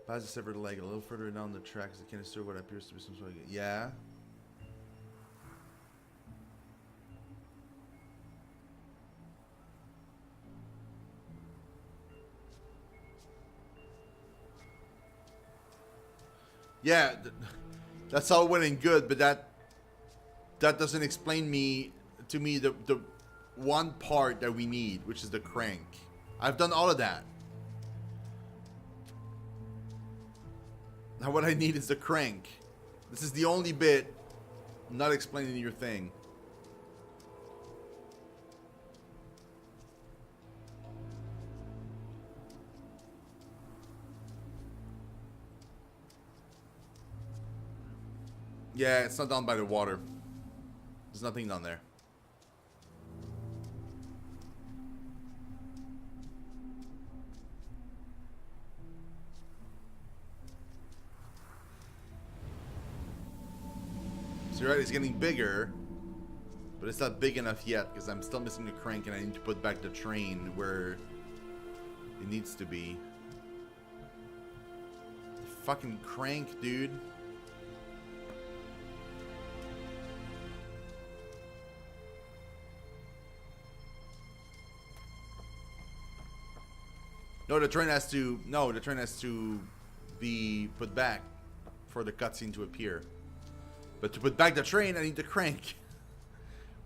Pass the severed leg a little further down the tracks. The canister what appears to be some sort of... Yeah. Yeah, that's all well and good, but that doesn't explain to me the one part that we need, which is the crank. I've done all of that. Now what I need is the crank. This is the only bit not explaining your thing. Yeah, it's not down by the water. There's nothing down there. So you're right, it's getting bigger, but it's not big enough yet because I'm still missing the crank and I need to put back the train where it needs to be. The fucking crank, dude. No, the train has to... No, the train has to be put back for the cutscene to appear. But to put back the train, I need the crank.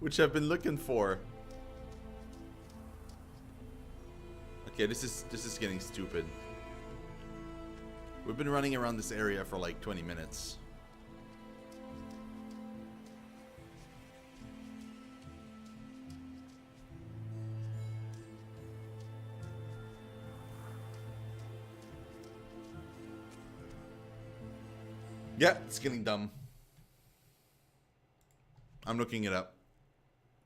Which I've been looking for. Okay, this is getting stupid. We've been running around this area for like 20 minutes. Yep, it's getting dumb. I'm looking it up.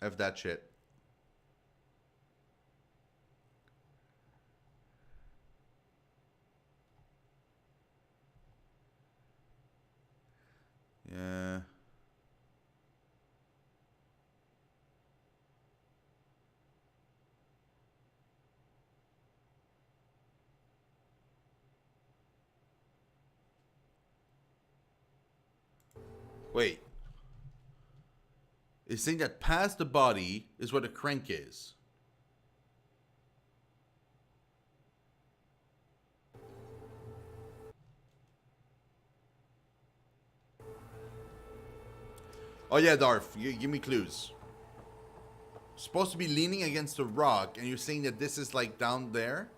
F that shit. Yeah. Wait. It's saying that past the body is where the crank is. Oh yeah, Darth, give me clues. Supposed to be leaning against a rock, and you're saying that this is like down there?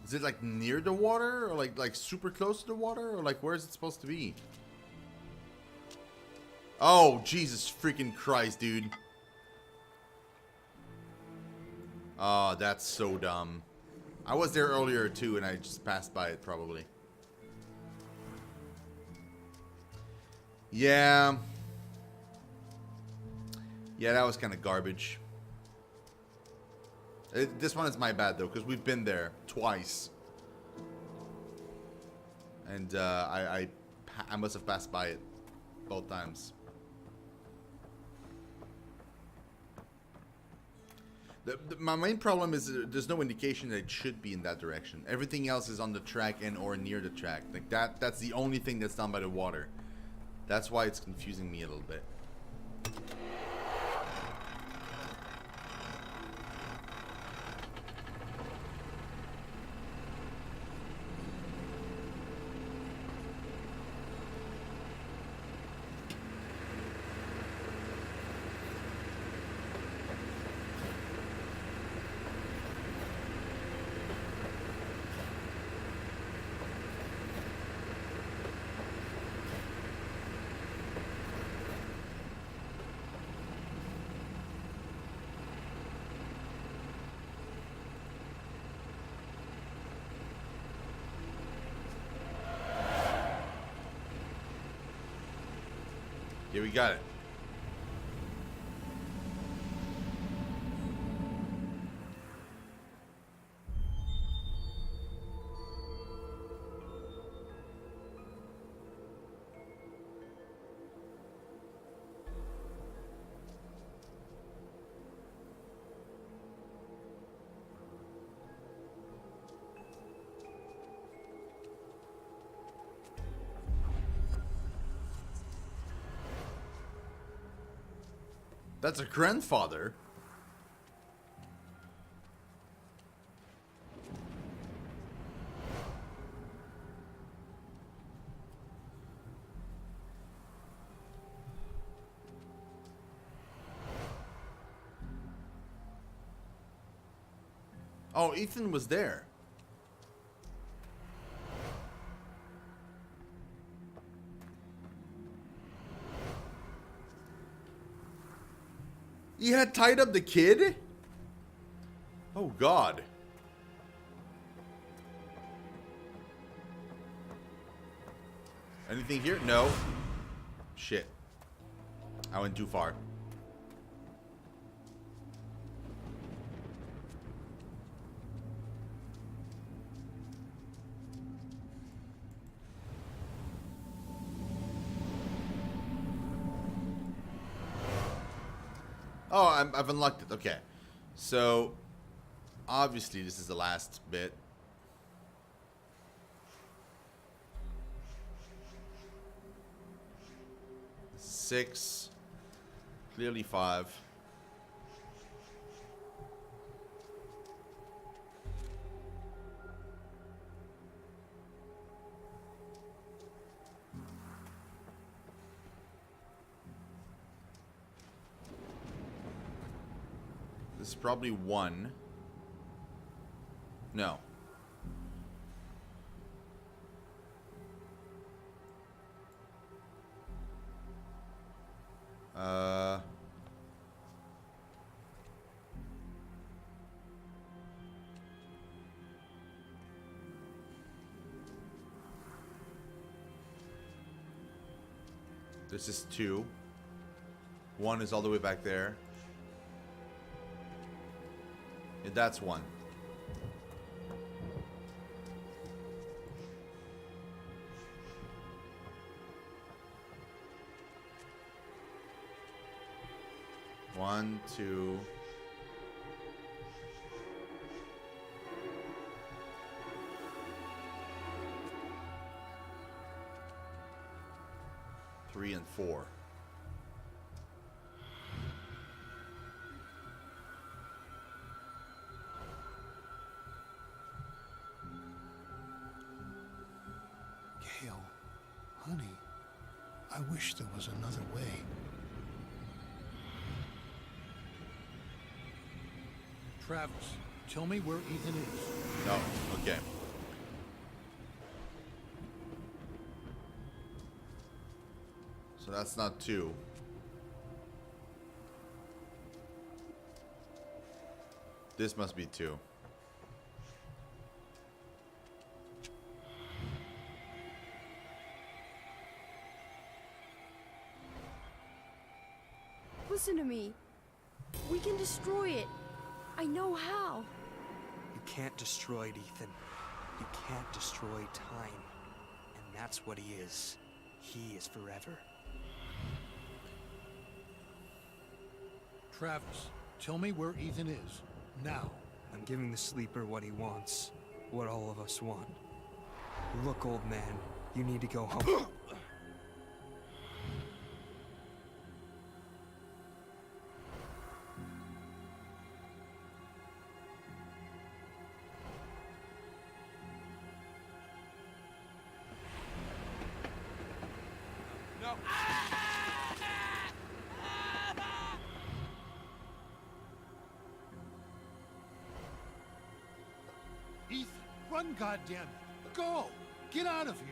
Is it like near the water, or like super close to the water, or like where is it supposed to be? Oh, Jesus freaking Christ, dude. Oh, that's so dumb. I was there earlier too, and I just passed by it probably. Yeah. Yeah, that was kind of garbage. This one is my bad though, because we've been there twice, and I must have passed by it both times. My main problem is there's no indication that it should be in that direction. Everything else is on the track and or near the track. Like that's the only thing that's down by the water. That's why it's confusing me a little bit. Yeah, we got it. That's a grandfather. Oh, Ethan was there. He had tied up the kid? Oh, God. Anything here? No. Shit. I went too far. Oh, I've unlocked it. Okay. So, obviously, this is the last bit. Six. Clearly 5. This is probably 1. No. This is 2. 1 is all the way back there. Yeah, that's 1. One, 2. Three and 4. Gail, honey, I wish there was another way. Travis, tell me where Ethan is. No, okay. So that's not 2. This must be 2. Listen to me. We can destroy it. I know how. You can't destroy it, Ethan. You can't destroy time. And that's what he is. He is forever. Travis, tell me where Ethan is. Now. I'm giving the sleeper what he wants. What all of us want. Look, old man, you need to go home. No. Ethan, run, goddammit. Go! Get out of here!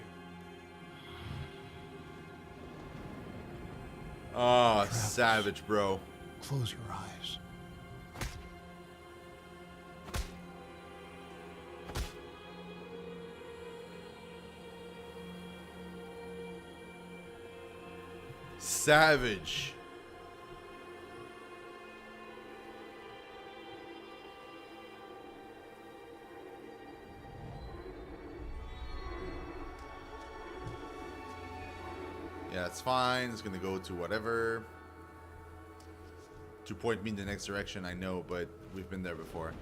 Oh, Travis. savage, bro. Close your eyes. Savage. Yeah, it's fine. It's gonna go to whatever. To point me in the next direction, I know, but we've been there before.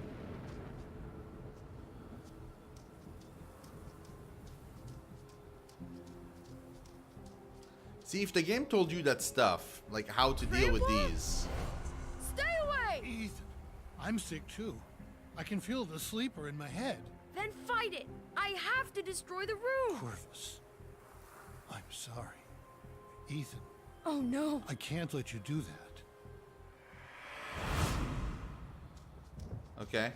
See, if the game told you that stuff, like how to deal with these. I'm sick too. I can feel the sleeper in my head. Then fight it! I have to destroy the room! Corvus, I'm sorry. Ethan, Oh no! I can't let you do that. Okay.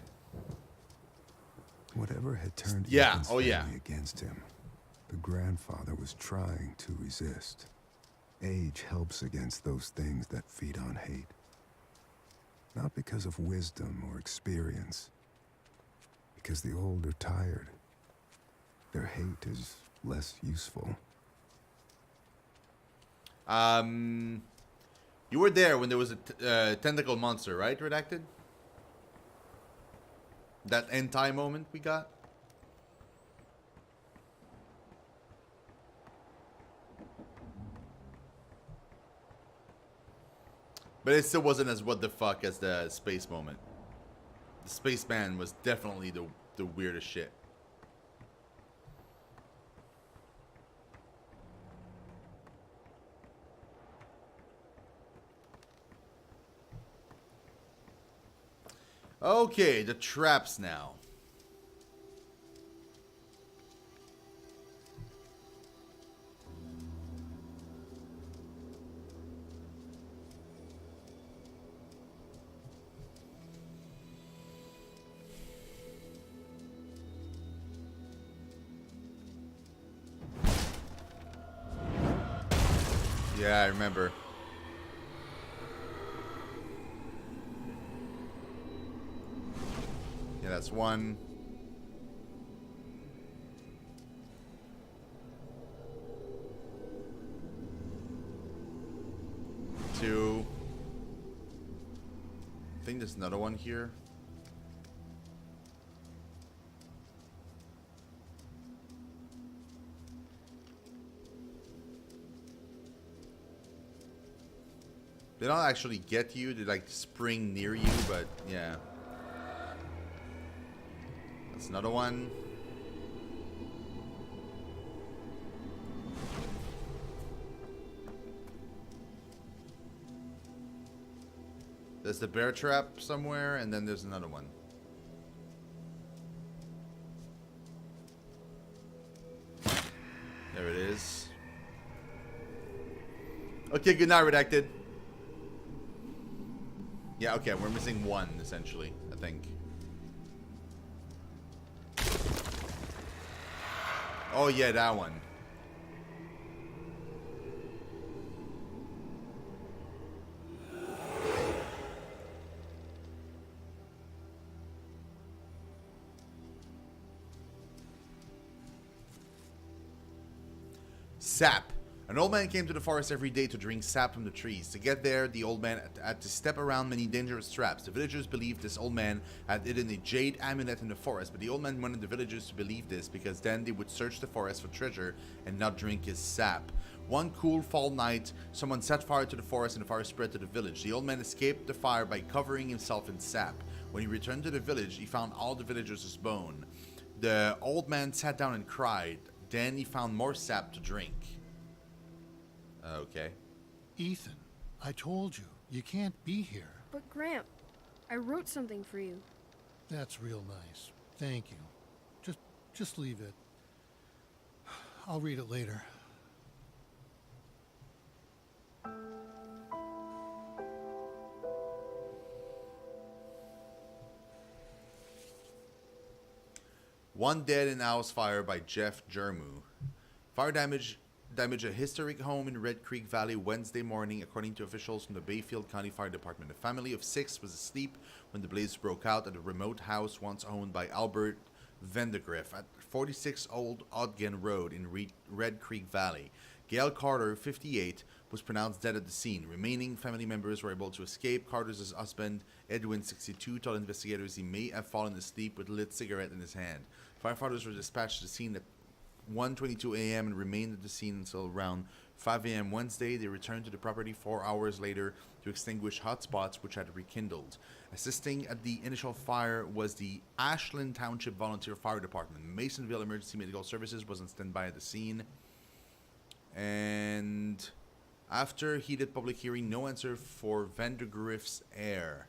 Whatever had turned Yeah, Ethan's oh yeah. family against him, the grandfather was trying to resist. Age helps against those things that feed on hate. Not because of wisdom or experience, because the old are tired. Their hate is less useful. You were there when there was a tentacle monster, right, Redacted? That end time moment we got? But it still wasn't as what the fuck as the space moment. The spaceman was definitely the weirdest shit. Okay, the traps now. Yeah, I remember. Yeah, that's one. Two. I think there's another one here. They don't actually get you, they like spring near you, but yeah. That's another one. There's the bear trap somewhere, and then there's another one. There it is. Okay, good night, Redacted. Yeah, okay, we're missing one, essentially, I think. Oh, yeah, that one. Sap. An old man came to the forest every day to drink sap from the trees. To get there, the old man had to step around many dangerous traps. The villagers believed this old man had hidden a jade amulet in the forest, but the old man wanted the villagers to believe this because then they would search the forest for treasure and not drink his sap. One cool fall night, someone set fire to the forest and the fire spread to the village. The old man escaped the fire by covering himself in sap. When he returned to the village, he found all the villagers' bone. The old man sat down and cried. Then he found more sap to drink. Okay. Ethan, I told you, you can't be here. But Gramp, I wrote something for you. That's real nice. Thank you. Just leave it. I'll read it later. One Dead in House Fire by Jeff Jermu. Fire damaged a historic home in Red Creek Valley Wednesday morning, according to officials from the Bayfield County Fire Department. A family of 6 was asleep when the blaze broke out at a remote house once owned by Albert Vandegrift at 46 Old Ogden Road in Red Creek Valley. Gail Carter, 58, was pronounced dead at the scene. Remaining family members were able to escape. Carter's husband, Edwin, 62, told investigators he may have fallen asleep with a lit cigarette in his hand. Firefighters were dispatched to the scene at 1:22 a.m. and remained at the scene until around 5 a.m. Wednesday. They returned to the property 4 hours later to extinguish hot spots which had rekindled. Assisting at the initial fire was the Ashland Township Volunteer Fire Department. Masonville Emergency Medical Services was on standby at the scene. And after heated public hearing, no answer for Vandergrift's heir.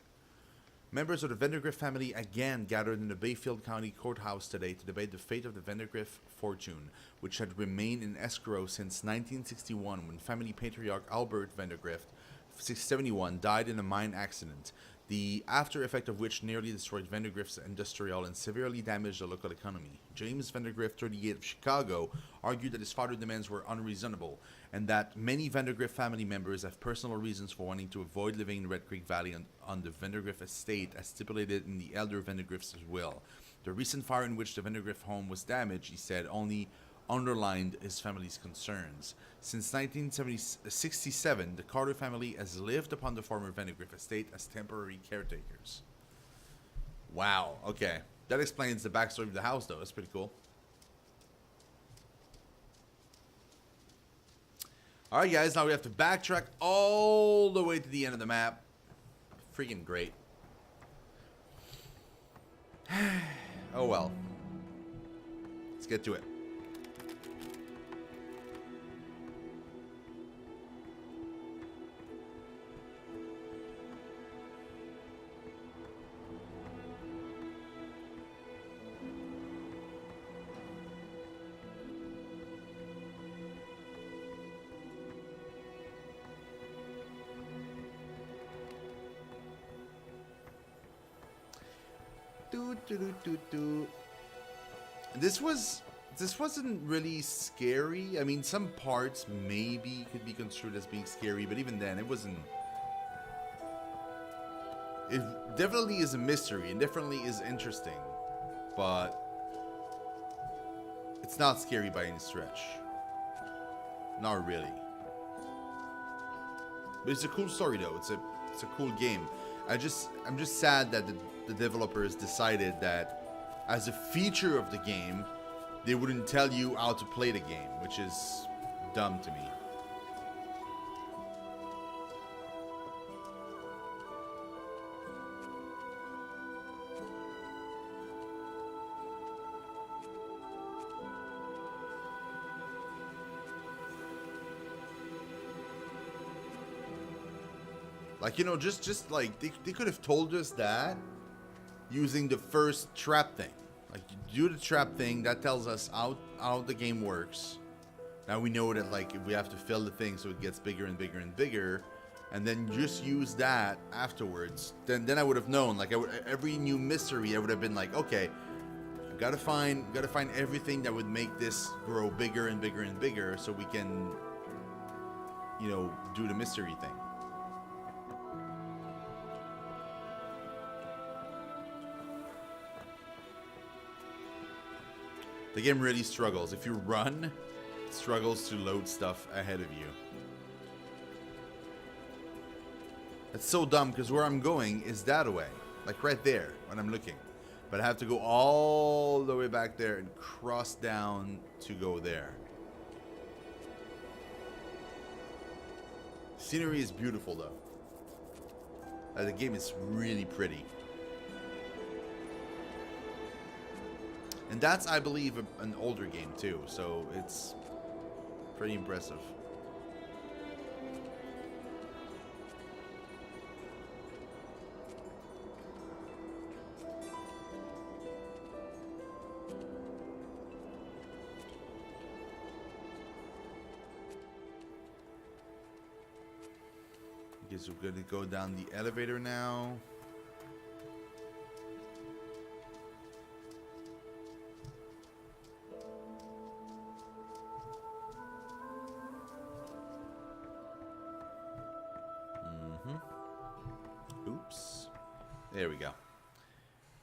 Members of the Vandergrift family again gathered in the Bayfield County Courthouse today to debate the fate of the Vandergrift fortune, which had remained in escrow since 1961 when family patriarch Albert Vandergrift, 671, died in a mine accident, the after effect of which nearly destroyed Vandergrift's industrial and severely damaged the local economy. James Vandergrift, 38, of Chicago, argued that his father's demands were unreasonable, and that many Vandergrift family members have personal reasons for wanting to avoid living in Red Creek Valley on the Vandergrift estate as stipulated in the elder Vandergrift's will. The recent fire in which the Vandergrift home was damaged, he said, only underlined his family's concerns. Since 1967, the Carter family has lived upon the former Vandergrift estate as temporary caretakers. Wow, okay. That explains the backstory of the house, though. That's pretty cool. Alright, guys, now we have to backtrack all the way to the end of the map. Freaking great. Oh well. Let's get to it. This wasn't really scary. I mean, some parts maybe could be construed as being scary, but even then, it wasn't. It definitely is a mystery and definitely is interesting, but it's not scary by any stretch. Not really. But it's a cool story, though. It's a cool game. I'm just sad that the developers decided that as a feature of the game, they wouldn't tell you how to play the game, which is dumb to me. Like, you know, just like they could have told us that using the first trap thing. Like, you do the trap thing, that tells us how the game works. Now we know that, like, we have to fill the thing so it gets bigger and bigger and bigger, and then just use that afterwards. Then I would have known. Like, every new mystery, I would have been like, okay, gotta find everything that would make this grow bigger and bigger and bigger, so we can, you know, do the mystery thing. The game really struggles. If you run, it struggles to load stuff ahead of you. That's so dumb, because where I'm going is that way. Like right there, when I'm looking. But I have to go all the way back there and cross down to go there. Scenery is beautiful, though. The game is really pretty. And that's, I believe, an older game too, so it's pretty impressive. I guess we're going to go down the elevator now. Oops. There we go.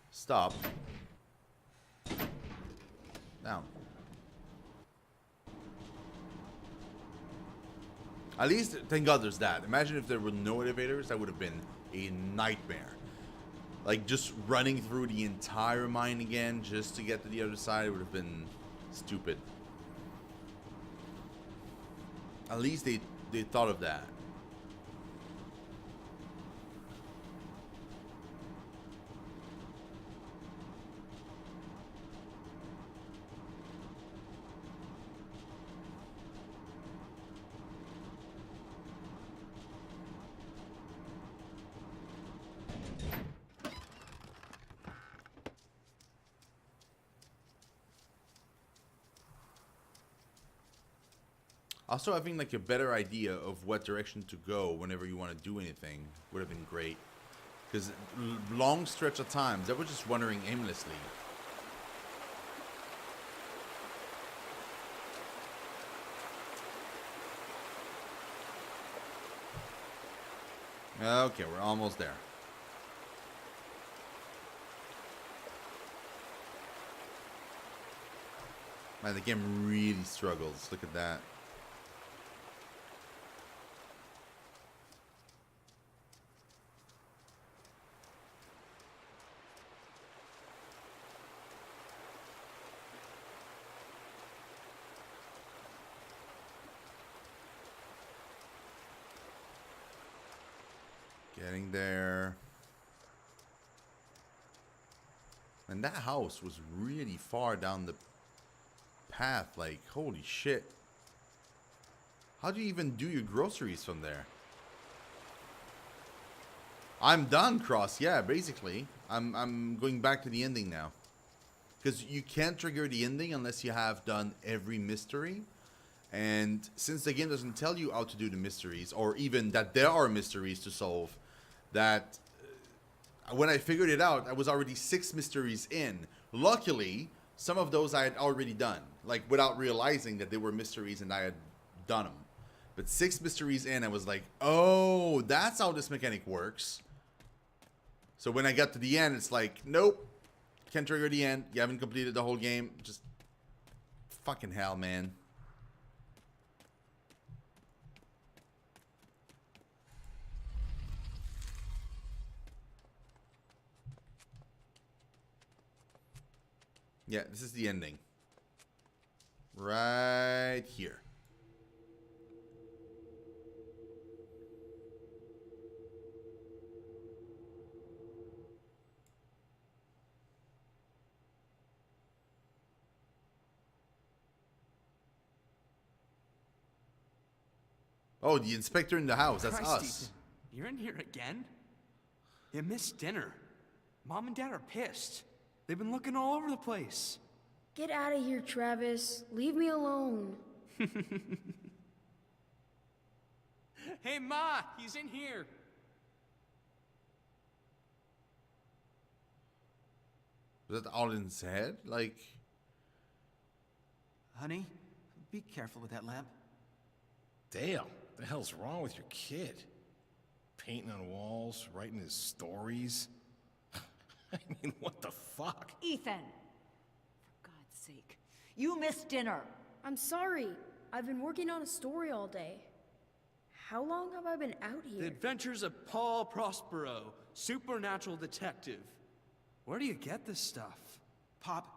Stop. Down. At least, thank God there's that. Imagine if there were no elevators, that would have been a nightmare. Like, just running through the entire mine again just to get to the other side would have been stupid. At least they thought of that. Also, having like a better idea of what direction to go whenever you want to do anything would have been great. Because long stretch of times, I was just wandering aimlessly. Okay, we're almost there. Man, the game really struggles. Look at that. Getting there. And that house was really far down the path. Like, holy shit. How do you even do your groceries from there? I'm done, Cross. Yeah, basically. I'm going back to the ending now. Because you can't trigger the ending unless you have done every mystery. And since the game doesn't tell you how to do the mysteries, or even that there are mysteries to solve, that when I figured it out, I was already 6 mysteries in. Luckily, some of those I had already done, like without realizing that they were mysteries and I had done them. But 6 mysteries in, I was like, oh, that's how this mechanic works. So when I got to the end, it's like, nope, can't trigger the end. You haven't completed the whole game. Just fucking hell, man. Yeah, this is the ending. Right here. Oh, the inspector in the house. That's Christ, us. Ethan, you're in here again? You missed dinner. Mom and Dad are pissed. They've been looking all over the place. Get out of here, Travis. Leave me alone. Hey, Ma, he's in here. Was that all in his head? Like, Honey, be careful with that lamp. Dale, the hell's wrong with your kid? Painting on walls, writing his stories. I mean, what the fuck? Ethan! For God's sake, you missed dinner. I'm sorry. I've been working on a story all day. How long have I been out The here? Adventures of Paul Prospero, supernatural detective. Where do you get this stuff? Pop,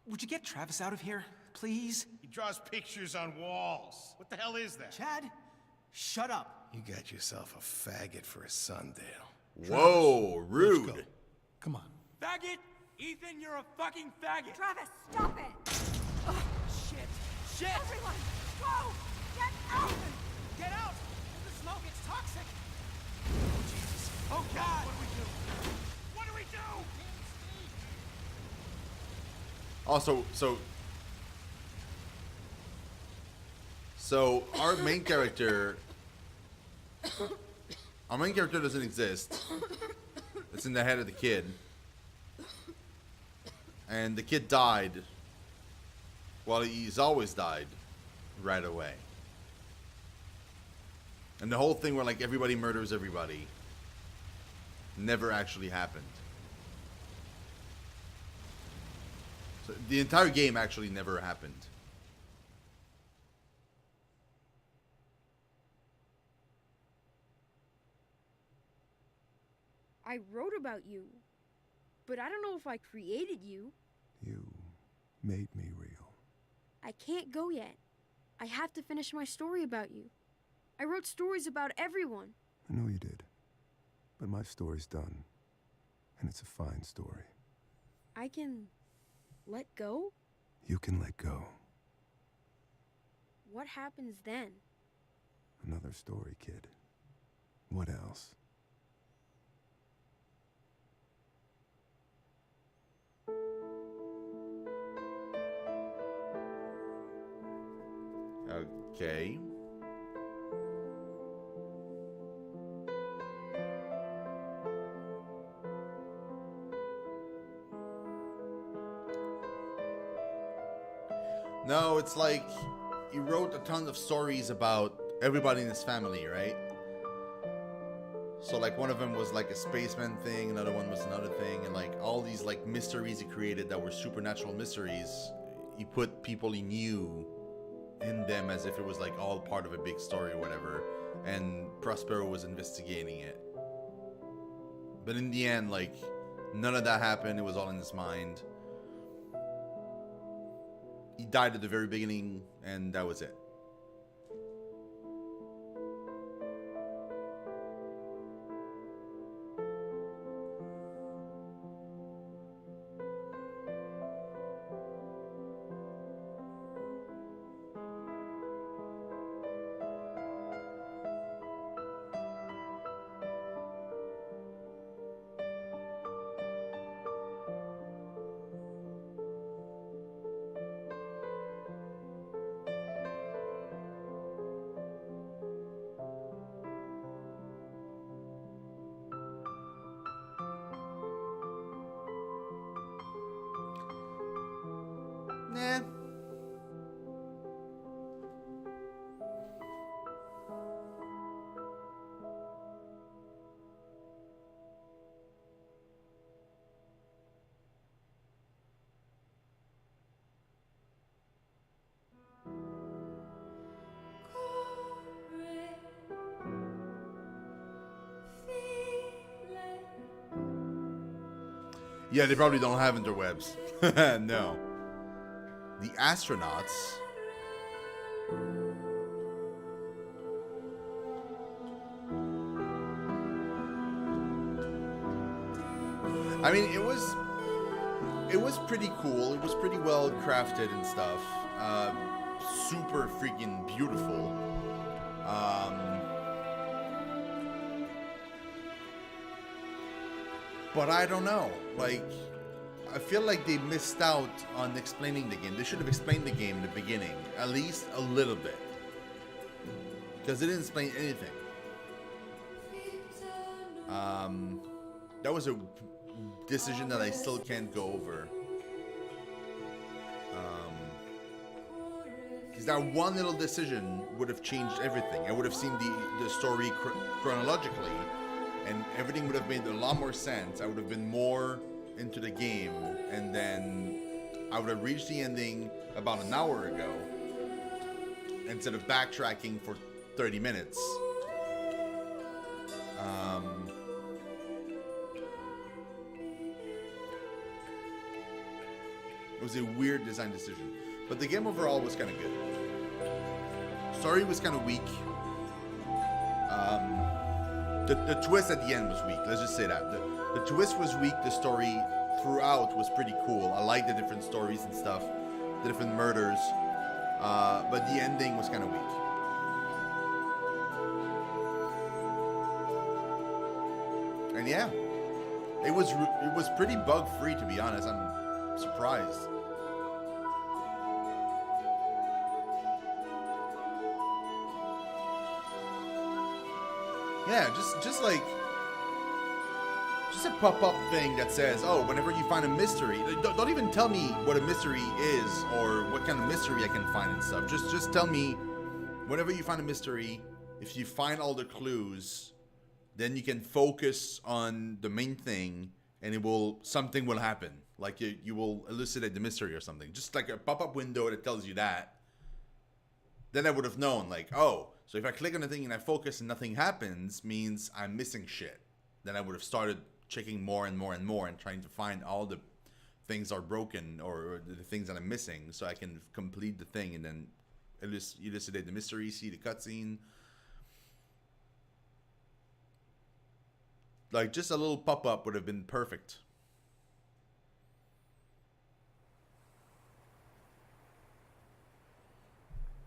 would you get Travis out of here, please? He draws pictures on walls. What the hell is that? Chad, shut up. You got yourself a faggot for a son, Dale. whoa, rude. Let's go. Come on. Faggot! Ethan, you're a fucking faggot! Travis, stop it! Shit! Shit! Everyone, go! Get out! Get out! The smoke, it's toxic! Oh, Jesus. Oh, God! What do we do? What do we do? Also, so our main character doesn't exist. It's in the head of the kid. And the kid died. Well, he's always died right away. And the whole thing where like everybody murders everybody never actually happened. So the entire game actually never happened. I wrote about you, but I don't know if I created you. You made me real. I can't go yet. I have to finish my story about you. I wrote stories about everyone. I know you did. But my story's done. And it's a fine story. I can let go? You can let go. What happens then? Another story, kid. What else? Okay. No, it's like he wrote a ton of stories about everybody in his family, right? So like one of them was like a spaceman thing, another one was another thing, and like all these like mysteries he created that were supernatural mysteries, he put people he knew in them as if it was like all part of a big story or whatever, and Prospero was investigating it. But in the end, like, none of that happened, it was all in his mind. He died at the very beginning, and that was it. Nah. Yeah, they probably don't have interwebs. No. The astronauts. I mean, it was pretty cool. It was pretty well crafted and stuff. Super freaking beautiful. But I don't know. Like, I feel like they missed out on explaining the game. They should have explained the game in the beginning, at least a little bit, because they didn't explain anything. That was a decision that I still can't go over. Because that one little decision would have changed everything. I would have seen the story chronologically, and everything would have made a lot more sense. I would have been more into the game, and then I would have reached the ending about an hour ago instead of backtracking for 30 minutes. It was a weird design decision, but the game overall was kind of good. Story was kind of weak. The twist at the end was weak. Let's just say that. The twist was weak. The story throughout was pretty cool. I liked the different stories and stuff, the different murders, but the ending was kind of weak. And yeah, it was pretty bug free, to be honest. I'm surprised. Yeah, just like a pop-up thing that says, oh, whenever you find a mystery, don't even tell me what a mystery is or what kind of mystery I can find and stuff. Just tell me, whenever you find a mystery, if you find all the clues, then you can focus on the main thing, and something will happen. Like you will elucidate the mystery or something. Just like a pop-up window that tells you that. Then I would have known, like, oh, so if I click on the thing and I focus and nothing happens, means I'm missing shit. Then I would have started checking more and more and more and trying to find all the things are broken or the things that I'm missing, so I can complete the thing and then elucidate the mystery, see the cutscene. Like, just a little pop-up would have been perfect.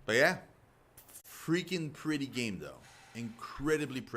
But yeah, freaking pretty game though. Incredibly pretty.